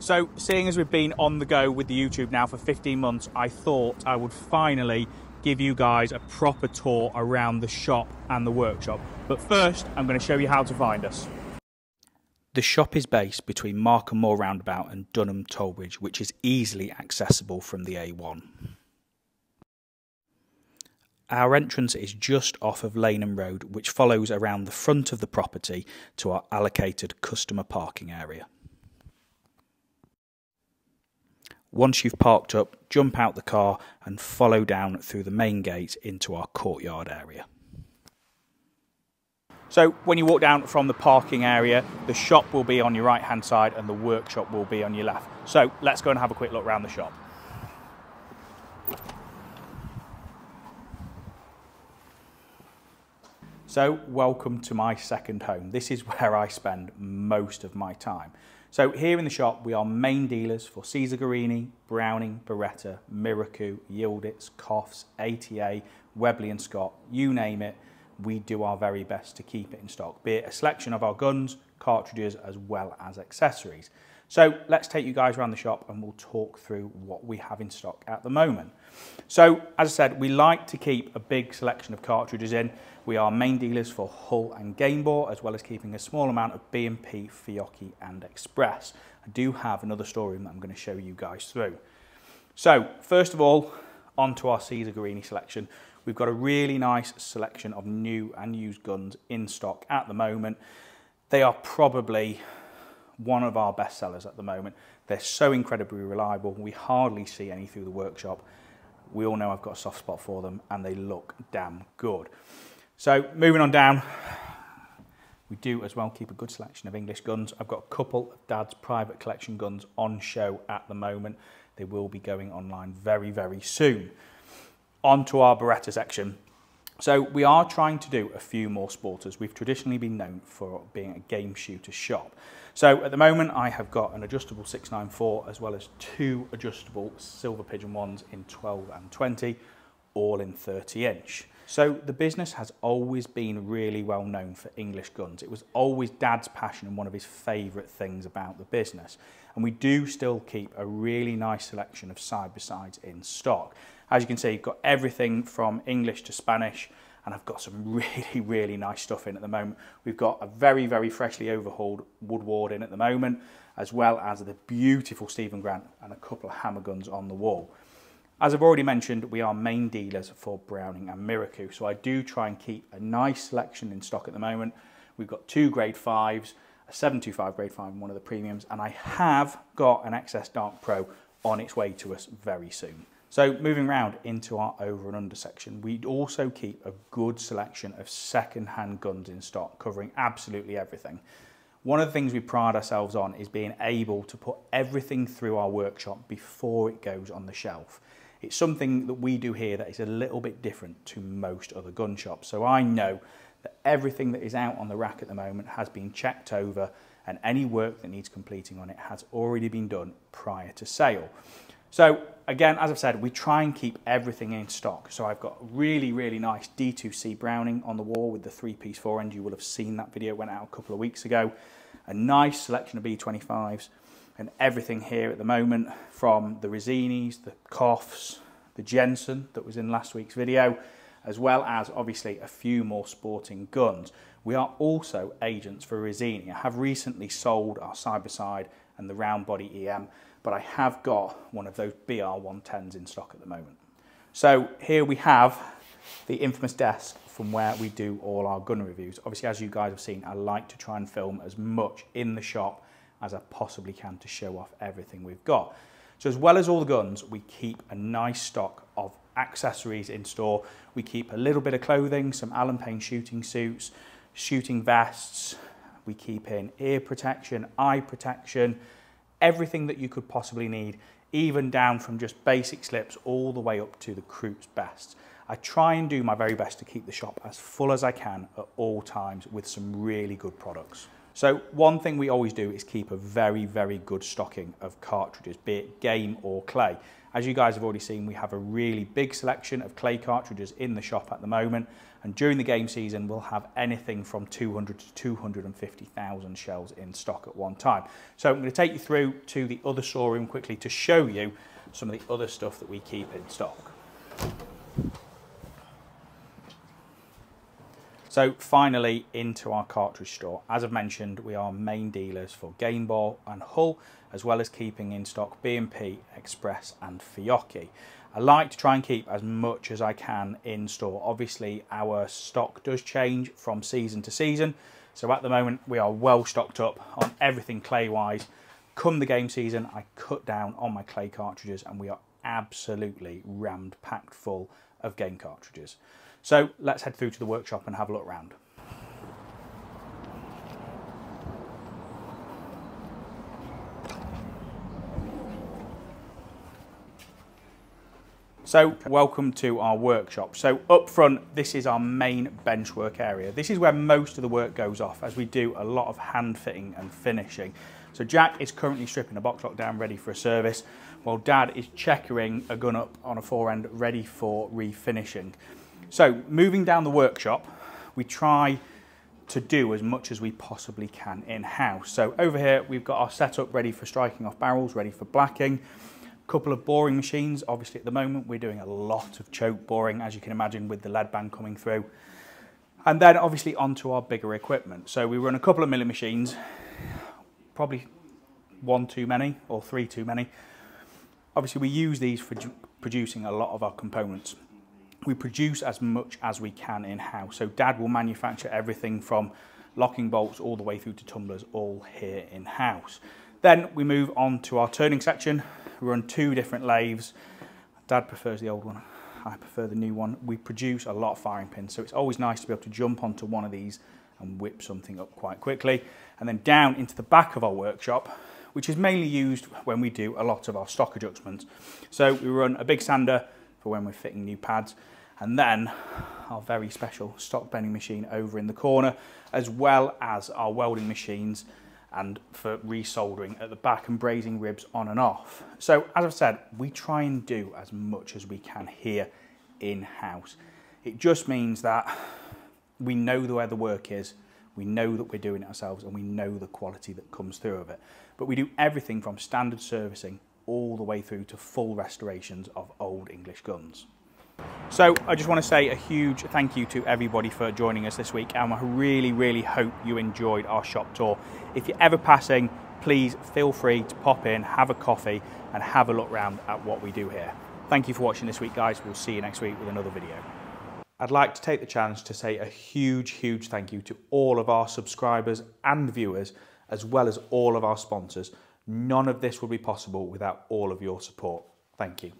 So, seeing as we've been on the go with the YouTube now for 15 months, I thought I would finally give you guys a proper tour around the shop and the workshop. But first, I'm going to show you how to find us. The shop is based between Markham Moor Roundabout and Dunham Tollbridge, which is easily accessible from the A1. Our entrance is just off of Laneham Road, which follows around the front of the property to our allocated customer parking area. Once you've parked up, jump out the car and follow down through the main gate into our courtyard area. So when you walk down from the parking area, the shop will be on your right hand side and the workshop will be on your left. So let's go and have a quick look around the shop. So welcome to my second home. This is where I spend most of my time. So here in the shop, we are main dealers for Caesar Guerini, Browning, Beretta, Miracle, Yilditz, Coffs, ATA, Webley and Scott, you name it. We do our very best to keep it in stock, be it a selection of our guns, cartridges, as well as accessories. So let's take you guys around the shop and we'll talk through what we have in stock at the moment. So as I said, we like to keep a big selection of cartridges in. We are main dealers for Hull and Game Bore, as well as keeping a small amount of B&P, Fiocchi and Express. I do have another storeroom that I'm going to show you guys through. So first of all, onto our Caesar Guerini selection. We've got a really nice selection of new and used guns in stock at the moment. They are probably one of our best sellers at the moment. They're so incredibly reliable. We hardly see any through the workshop. We all know I've got a soft spot for them and they look damn good. So moving on down, we do as well keep a good selection of English guns. I've got a couple of Dad's private collection guns on show at the moment. They will be going online very, very soon. On to our Beretta section. So we are trying to do a few more sporters. We've traditionally been known for being a game shooter shop. So at the moment I have got an adjustable 694 as well as two adjustable Silver Pigeon ones in 12 and 20, all in 30 inch. So the business has always been really well known for English guns. It was always Dad's passion and one of his favourite things about the business. And we do still keep a really nice selection of side-by-sides in stock. As you can see, you've got everything from English to Spanish, and I've got some really, really nice stuff in at the moment. We've got a very, very freshly overhauled Woodward in at the moment, as well as the beautiful Stephen Grant and a couple of hammer guns on the wall. As I've already mentioned, we are main dealers for Browning and Miracle, so I do try and keep a nice selection in stock at the moment. We've got two grade 5s, a 725 grade 5 and one of the premiums, and I have got an XS Dark Pro on its way to us very soon. So moving around into our over and under section, we also keep a good selection of second-hand guns in stock, covering absolutely everything. One of the things we pride ourselves on is being able to put everything through our workshop before it goes on the shelf. It's something that we do here that is a little bit different to most other gun shops. So I know that everything that is out on the rack at the moment has been checked over and any work that needs completing on it has already been done prior to sale. So again, as I've said, we try and keep everything in stock. So I've got really, really nice D2C Browning on the wall with the 3-piece 4-end. You will have seen that video, went out a couple of weeks ago. A nice selection of B25s and everything here at the moment, from the Resinis, the Coffs, the Jensen that was in last week's video, as well as obviously a few more sporting guns. We are also agents for Resini. I have recently sold our side-by-side and the round body EM, but I have got one of those BR110s in stock at the moment. So here we have the infamous desk from where we do all our gun reviews. Obviously, as you guys have seen, I like to try and film as much in the shop as I possibly can to show off everything we've got. So as well as all the guns, we keep a nice stock of accessories in store. We keep a little bit of clothing, some Alan Payne shooting suits, shooting vests. We keep in ear protection, eye protection, everything that you could possibly need, even down from just basic slips all the way up to the Krupp's Best. I try and do my very best to keep the shop as full as I can at all times with some really good products. So one thing we always do is keep a very, very good stocking of cartridges, be it game or clay. As you guys have already seen, we have a really big selection of clay cartridges in the shop at the moment, and during the game season we'll have anything from 200 to 250,000 shells in stock at one time. So I'm going to take you through to the other storeroom quickly to show you some of the other stuff that we keep in stock. So finally into our cartridge store. As I've mentioned, we are main dealers for Game Ball and Hull, as well as keeping in stock B&P, Express and Fiocchi. I like to try and keep as much as I can in store. Obviously our stock does change from season to season, so at the moment we are well stocked up on everything clay wise. Come the game season, I cut down on my clay cartridges and we are absolutely rammed packed full of game cartridges. So let's head through to the workshop and have a look around. So welcome to our workshop. So up front, this is our main benchwork area. This is where most of the work goes off, as we do a lot of hand fitting and finishing. So Jack is currently stripping a box lock down ready for a service, while Dad is checkering a gun up on a forend ready for refinishing. So moving down the workshop, we try to do as much as we possibly can in-house. So over here, we've got our setup ready for striking off barrels, ready for blacking. A couple of boring machines. Obviously at the moment, we're doing a lot of choke boring, as you can imagine, with the lead band coming through. And then obviously onto our bigger equipment. So we run a couple of milling machines, probably one too many or three too many. Obviously we use these for producing a lot of our components. We produce as much as we can in-house. So Dad will manufacture everything from locking bolts all the way through to tumblers, all here in-house. Then we move on to our turning section. We run two different lathes. Dad prefers the old one, I prefer the new one. We produce a lot of firing pins, so it's always nice to be able to jump onto one of these and whip something up quite quickly. And then down into the back of our workshop, which is mainly used when we do a lot of our stock adjustments. So we run a big sander for when we're fitting new pads, and then our very special stock bending machine over in the corner, as well as our welding machines and for resoldering at the back and brazing ribs on and off. So as I've said, we try and do as much as we can here in-house. It just means that we know where the work is, we know that we're doing it ourselves, and we know the quality that comes through of it. But we do everything from standard servicing all the way through to full restorations of old English guns. So I just want to say a huge thank you to everybody for joining us this week, and I really hope you enjoyed our shop tour. If you're ever passing, please feel free to pop in, have a coffee and have a look round at what we do here. Thank you for watching this week, guys. We'll see you next week with another video. I'd like to take the chance to say a huge thank you to all of our subscribers and viewers, as well as all of our sponsors. None of this would be possible without all of your support. Thank you.